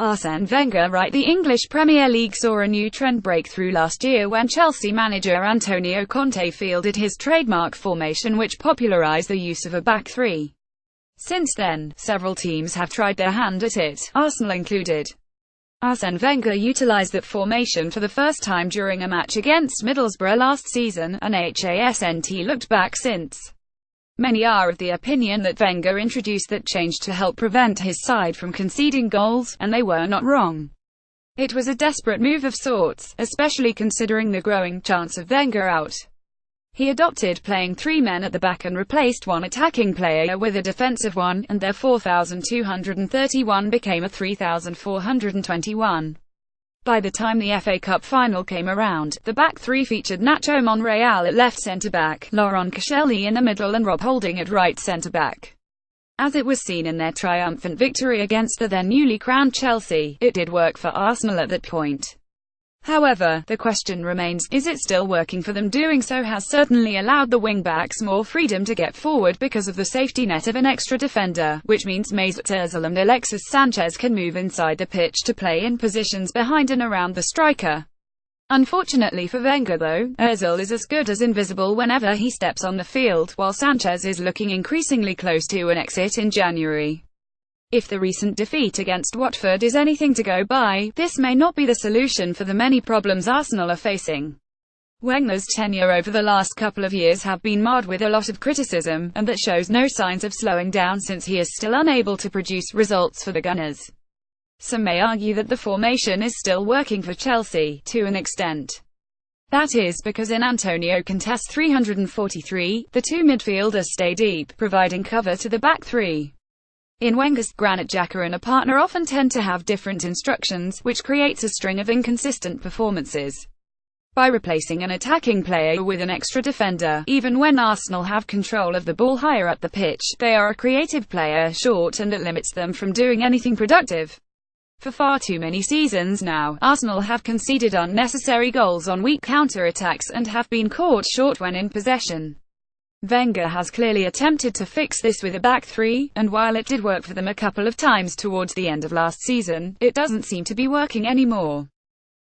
Arsene Wenger. Right, the English Premier League saw a new trend break through last year when Chelsea manager Antonio Conte fielded his trademark formation, which popularised the use of a back three. Since then, several teams have tried their hand at it, Arsenal included. Arsene Wenger utilised that formation for the first time during a match against Middlesbrough last season, and hasn't looked back since. Many are of the opinion that Wenger introduced that change to help prevent his side from conceding goals, and they were not wrong. It was a desperate move of sorts, especially considering the growing chance of Wenger out. He adopted playing three men at the back and replaced one attacking player with a defensive one, and their 4,231 became a 3,421. By the time the FA Cup final came around, the back three featured Nacho Monreal at left centre-back, Laurent Koscielny in the middle and Rob Holding at right centre-back. As it was seen in their triumphant victory against the then newly crowned Chelsea, it did work for Arsenal at that point. However, the question remains, is it still working for them? Doing so has certainly allowed the wing-backs more freedom to get forward because of the safety net of an extra defender, which means Mesut Ozil and Alexis Sanchez can move inside the pitch to play in positions behind and around the striker. Unfortunately for Wenger though, Ozil is as good as invisible whenever he steps on the field, while Sanchez is looking increasingly close to an exit in January. If the recent defeat against Watford is anything to go by, this may not be the solution for the many problems Arsenal are facing. Wenger's tenure over the last couple of years have been marred with a lot of criticism, and that shows no signs of slowing down since he is still unable to produce results for the Gunners. Some may argue that the formation is still working for Chelsea, to an extent. That is because in Antonio Conte's 343, the two midfielders stay deep, providing cover to the back three. In Wenger's, Granit Xhaka and a partner often tend to have different instructions, which creates a string of inconsistent performances. By replacing an attacking player with an extra defender, even when Arsenal have control of the ball higher up the pitch, they are a creative player short and it limits them from doing anything productive. For far too many seasons now, Arsenal have conceded unnecessary goals on weak counter-attacks and have been caught short when in possession. Wenger has clearly attempted to fix this with a back three, and while it did work for them a couple of times towards the end of last season, it doesn't seem to be working anymore.